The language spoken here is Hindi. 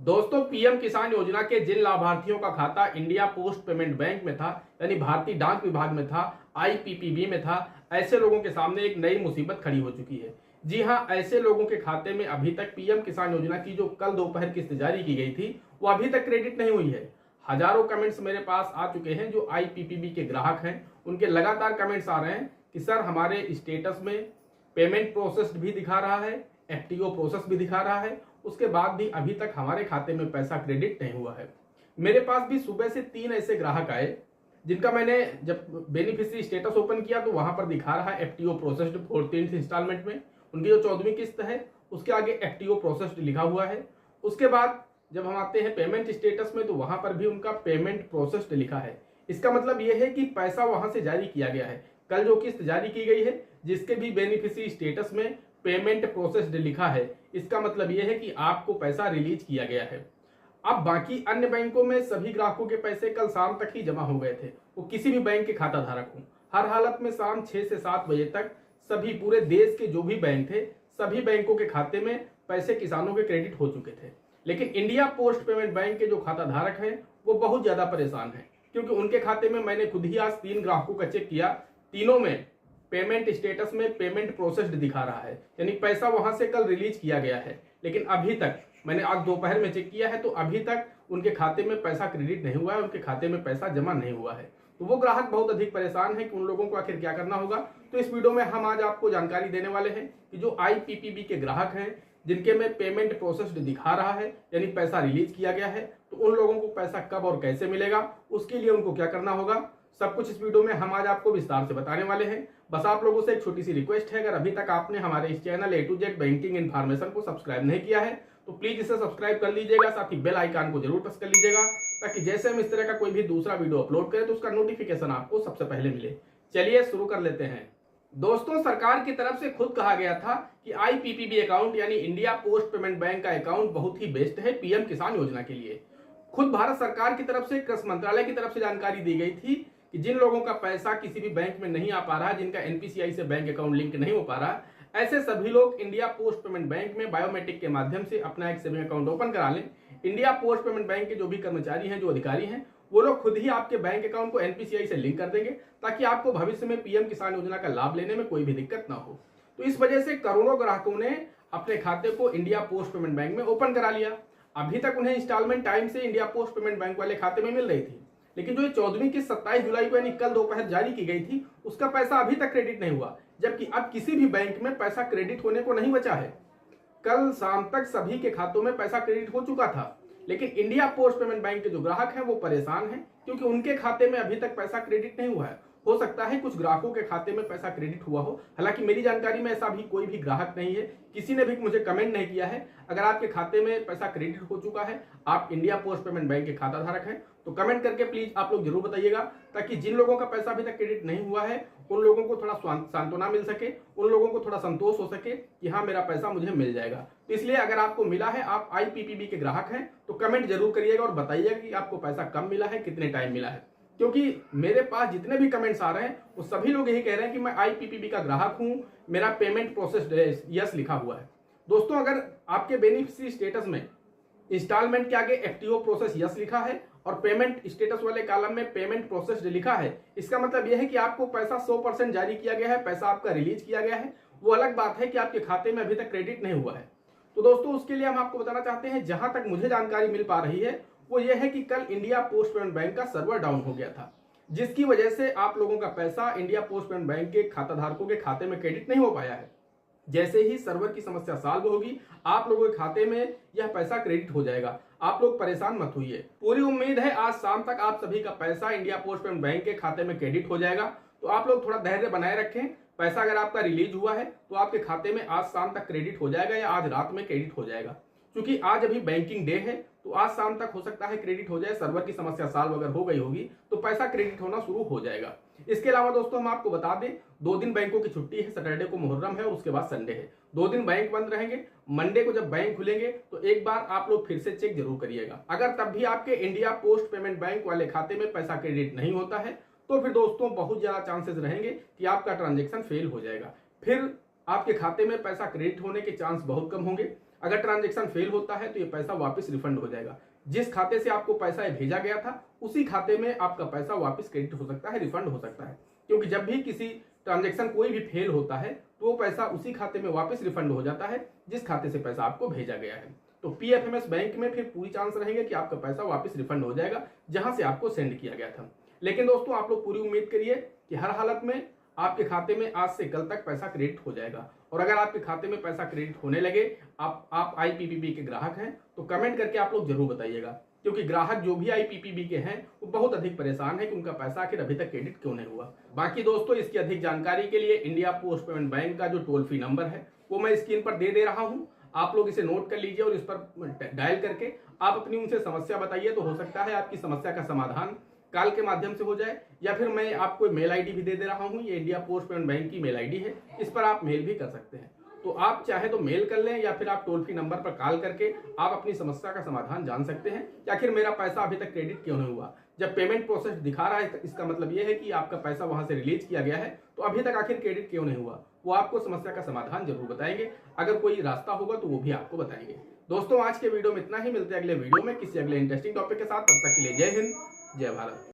दोस्तों, पीएम किसान योजना के जिन लाभार्थियों का खाता इंडिया पोस्ट पेमेंट बैंक में था, यानी भारतीय डाक विभाग में था, आईपीपीबी में था, ऐसे लोगों के सामने एक नई मुसीबत खड़ी हो चुकी है। जी हां, ऐसे लोगों के खाते में अभी तक पीएम किसान योजना की जो कल दोपहर किस्त जारी की गई थी, वो अभी तक क्रेडिट नहीं हुई है। हजारों कमेंट्स मेरे पास आ चुके हैं। जो आईपीपीबी के ग्राहक हैं, उनके लगातार कमेंट्स आ रहे हैं कि सर, हमारे स्टेटस में पेमेंट प्रोसेस्ड भी दिखा रहा है, एफटीओ प्रोसेस भी दिखा रहा है, उसके बाद भी अभी तक हमारे खाते में पैसा क्रेडिट नहीं हुआ है। मेरे पास भी सुबह से 3 ऐसे ग्राहक आए जिनका मैंने जब बेनिफिशियरी स्टेटस ओपन किया तो वहां पर दिखा रहा है एफटीओ प्रोसेस्ड 14th इंस्टॉलमेंट में। उनकी जो 14वीं किस्त है उसके आगे एफटीओ प्रोसेस्ड लिखा हुआ है। उसके बाद जब हम आते हैं पेमेंट स्टेटस में तो वहां पर भी उनका पेमेंट प्रोसेस्ड लिखा है। इसका मतलब यह है कि पैसा वहां से जारी किया गया है। कल जो किस्त जारी की गई है जिसके भी बेनिफिशियरी स्टेटस में पेमेंट प्रोसेस्ड लिखा है, इसका मतलब यह है कि आपको पैसा रिलीज किया गया है। अब बाकी अन्य बैंकों में सभी ग्राहकों के पैसे कल शाम तक ही जमा हो गए थे। वो किसी भी बैंक के खाता धारक हों, हर हालत में शाम 6 से 7 बजे तक सभी पूरे देश के जो भी बैंक थे, सभी बैंकों के खाते में पैसे किसानों के क्रेडिट हो चुके थे। लेकिन इंडिया पोस्ट पेमेंट बैंक के जो खाता धारक हैं वो बहुत ज्यादा परेशान हैं, क्योंकि उनके खाते में मैंने खुद ही आज 3 ग्राहकों का चेक किया, तीनों में पेमेंट स्टेटस में पेमेंट प्रोसेस्ड दिखा रहा है, यानी पैसा वहां से कल रिलीज किया गया है। लेकिन अभी तक मैंने आज दोपहर में चेक किया है तो अभी तक उनके खाते में पैसा क्रेडिट नहीं हुआ है, उनके खाते में पैसा जमा नहीं हुआ है। तो वो ग्राहक बहुत अधिक परेशान है कि उन लोगों को आखिर क्या करना होगा। तो इस वीडियो में हम आज आपको जानकारी देने वाले हैं कि जो आईपीपीबी के ग्राहक हैं जिनके में पेमेंट प्रोसेस्ड दिखा रहा है, यानी पैसा रिलीज किया गया है, तो उन लोगों को पैसा कब और कैसे मिलेगा, उसके लिए उनको क्या करना होगा, सब कुछ इस वीडियो में हम आज आपको विस्तार से बताने वाले हैं। बस आप लोगों से एक छोटी सी रिक्वेस्ट है, अगर अभी तक आपने हमारे इस channel A to Z banking information को सब्सक्राइब नहीं किया है तो प्लीज इसे सब्सक्राइब कर लीजिएगा, साथ ही बेल आइकन को जरूर प्रेस कर लीजिएगा ताकि जैसे हम इस तरह का कोई भी दूसरा वीडियो अपलोड करें तो उसका नोटिफिकेशन आपको सबसे पहले मिले। चलिए शुरू कर लेते हैं। दोस्तों, सरकार की तरफ से खुद कहा गया था कि आईपीपीबी अकाउंट यानी इंडिया पोस्ट पेमेंट बैंक का अकाउंट बहुत ही बेस्ट है पीएम किसान योजना के लिए। खुद भारत सरकार की तरफ से, कृषि मंत्रालय की तरफ से जानकारी दी गई थी कि जिन लोगों का पैसा किसी भी बैंक में नहीं आ पा रहा है, जिनका एनपीसीआई से बैंक अकाउंट लिंक नहीं हो पा रहा, ऐसे सभी लोग इंडिया पोस्ट पेमेंट बैंक में बायोमेट्रिक के माध्यम से अपना एक सेविंग अकाउंट ओपन करा लें। इंडिया पोस्ट पेमेंट बैंक के जो भी कर्मचारी हैं, जो अधिकारी हैं, वो लोग खुद ही आपके बैंक अकाउंट को एनपीसीआई से लिंक कर देंगे ताकि आपको भविष्य में पीएम किसान योजना का लाभ लेने में कोई भी दिक्कत ना हो। तो इस वजह से करोड़ों ग्राहकों ने अपने खाते को इंडिया पोस्ट पेमेंट बैंक में ओपन करा लिया। अभी तक उन्हें इंस्टॉलमेंट टाइम से इंडिया पोस्ट पेमेंट बैंक वाले खाते में मिल रही थी, लेकिन जो 14वीं की 27 जुलाई को यानी कल दोपहर जारी की गई थी उसका पैसा अभी तक क्रेडिट नहीं हुआ, जबकि अब किसी भी बैंक में पैसा क्रेडिट होने को नहीं बचा है। कल शाम तक सभी के खातों में पैसा क्रेडिट हो चुका था, लेकिन इंडिया पोस्ट पेमेंट बैंक के जो ग्राहक हैं वो परेशान हैं क्योंकि उनके खाते में अभी तक पैसा क्रेडिट नहीं हुआ है। हो सकता है कुछ ग्राहकों के खाते में पैसा क्रेडिट हुआ हो, हालांकि मेरी जानकारी में ऐसा भी कोई भी ग्राहक नहीं है, किसी ने भी मुझे कमेंट नहीं किया है। अगर आपके खाते में पैसा क्रेडिट हो चुका है, आप इंडिया पोस्ट पेमेंट बैंक के खाता धारक हैं, तो कमेंट करके प्लीज आप लोग जरूर बताइएगा ताकि जिन लोगों का पैसा अभी तक क्रेडिट नहीं हुआ है उन लोगों को थोड़ा सांत्वना मिल सके, उन लोगों को थोड़ा संतोष हो सके कि हाँ, मेरा पैसा मुझे मिल जाएगा। तो इसलिए अगर आपको मिला है, आप आईपीपीबी के ग्राहक हैं, तो कमेंट जरूर करिएगा और बताइएगा कि आपको पैसा कब मिला है, कितने टाइम मिला है। क्योंकि मेरे पास जितने भी कमेंट्स आ रहे हैं वो सभी लोग यही कह रहे हैं कि मैं आईपीपीबी का ग्राहक हूं, मेरा पेमेंट प्रोसेस यस लिखा हुआ है। दोस्तों, अगर आपके बेनिफिशियरी स्टेटस में इंस्टॉलमेंट के आगे एफटीओ प्रोसेस यस लिखा है और पेमेंट स्टेटस वाले कॉलम में पेमेंट प्रोसेस्ड लिखा है, इसका मतलब यह है कि आपको पैसा 100% जारी किया गया है, पैसा आपका रिलीज किया गया है। वो अलग बात है कि आपके खाते में अभी तक क्रेडिट नहीं हुआ है। तो दोस्तों, उसके लिए हम आपको बताना चाहते हैं, जहां तक मुझे जानकारी मिल पा रही है वो ये है कि कल इंडिया पोस्ट पेमेंट बैंक का सर्वर डाउन हो गया था, जिसकी वजह से आप लोगों का पैसा इंडिया पोस्ट पेमेंट बैंक के खाता धारकों के खाते में क्रेडिट नहीं हो पाया है। जैसे ही सर्वर की समस्या सॉल्व होगी, आप लोगों के खाते में यह पैसा क्रेडिट हो जाएगा। आप लोग परेशान मत होइए, पूरी उम्मीद है आज शाम तक आप सभी का पैसा इंडिया पोस्ट पेमेंट बैंक के खाते में क्रेडिट हो जाएगा। तो आप लोग थोड़ा धैर्य बनाए रखें। पैसा अगर आपका रिलीज हुआ है तो आपके खाते में आज शाम तक क्रेडिट हो जाएगा या आज रात में क्रेडिट हो जाएगा। क्योंकि आज अभी बैंकिंग डे है तो आज शाम तक हो सकता है क्रेडिट हो जाए। सर्वर की समस्या सॉल्व अगर हो गई होगी तो पैसा क्रेडिट होना शुरू हो जाएगा। इसके अलावा दोस्तों, हम आपको बता दें, 2 दिन बैंकों की छुट्टी है, सैटरडे को मुहर्रम है और उसके बाद संडे है। 2 दिन बैंक बंद रहेंगे। मंडे को जब बैंक खुलेंगे तो एक बार आप लोग फिर से चेक जरूर करिएगा। अगर तब भी आपके इंडिया पोस्ट पेमेंट बैंक वाले खाते में पैसा क्रेडिट नहीं होता है तो फिर दोस्तों बहुत ज्यादा चांसेस रहेंगे कि आपका ट्रांजेक्शन फेल हो जाएगा, फिर आपके खाते में पैसा क्रेडिट होने के चांस बहुत कम होंगे। अगर ट्रांजेक्शन फेल होता है तो ये पैसा वापस रिफंड हो जाएगा। जिस खाते से आपको पैसा भेजा गया था उसी खाते में आपका पैसा वापस क्रेडिट हो सकता है, रिफंड हो सकता है। क्योंकि जब भी किसी ट्रांजेक्शन कोई भी फेल होता है तो वो पैसा उसी खाते में वापस रिफंड हो जाता है जिस खाते से पैसा आपको भेजा गया है। तो पीएफएमएस बैंक में फिर पूरी चांस रहेंगे कि आपका पैसा वापस रिफंड हो जाएगा जहां से आपको सेंड किया गया था। लेकिन दोस्तों आप लोग पूरी उम्मीद करिए कि हर हालत में आपके खाते में आज से कल तक पैसा क्रेडिट हो जाएगा। और अगर आपके खाते में पैसा क्रेडिट होने लगे, आप आईपीपीबी के ग्राहक हैं, तो कमेंट करके आप लोग जरूर बताइएगा। क्योंकि ग्राहक जो भी आईपीपीबी के हैं वो बहुत अधिक परेशान है कि उनका पैसा आखिर अभी तक क्रेडिट क्यों नहीं हुआ। बाकी दोस्तों इसकी अधिक जानकारी के लिए इंडिया पोस्ट पेमेंट बैंक का जो टोल फ्री नंबर है वो मैं स्क्रीन पर दे रहा हूं। आप लोग इसे नोट कर लीजिए और इस पर डायल करके आप अपनी उनसे समस्या बताइए, तो हो सकता है आपकी समस्या का समाधान कॉल के माध्यम से हो जाए, या फिर मैं आपको मेल आईडी भी दे रहा हूं। ये इंडिया पोस्ट पेमेंट बैंक की मेल आईडी है, इस पर आप मेल भी कर सकते हैं। तो आप चाहे तो मेल कर लें या फिर आप टोल फ्री नंबर पर कॉल करके आप अपनी समस्या का समाधान जान सकते हैं कि आखिर मेरा पैसा अभी तक क्रेडिट क्यों नहीं हुआ। जब पेमेंट प्रोसेस दिखा रहा है इसका मतलब यह है कि आपका पैसा वहां से रिलीज किया गया है, तो अभी तक आखिर क्रेडिट क्यों नहीं हुआ वो आपको समस्या का समाधान जरूर बताएंगे। अगर कोई रास्ता होगा तो वो भी आपको बताएंगे। दोस्तों आज के वीडियो में इतना ही, मिलते हैं अगले वीडियो में किसी अगले इंटरेस्टिंग टॉपिक के साथ। तब तक के लिए जय हिंद, जय भारत।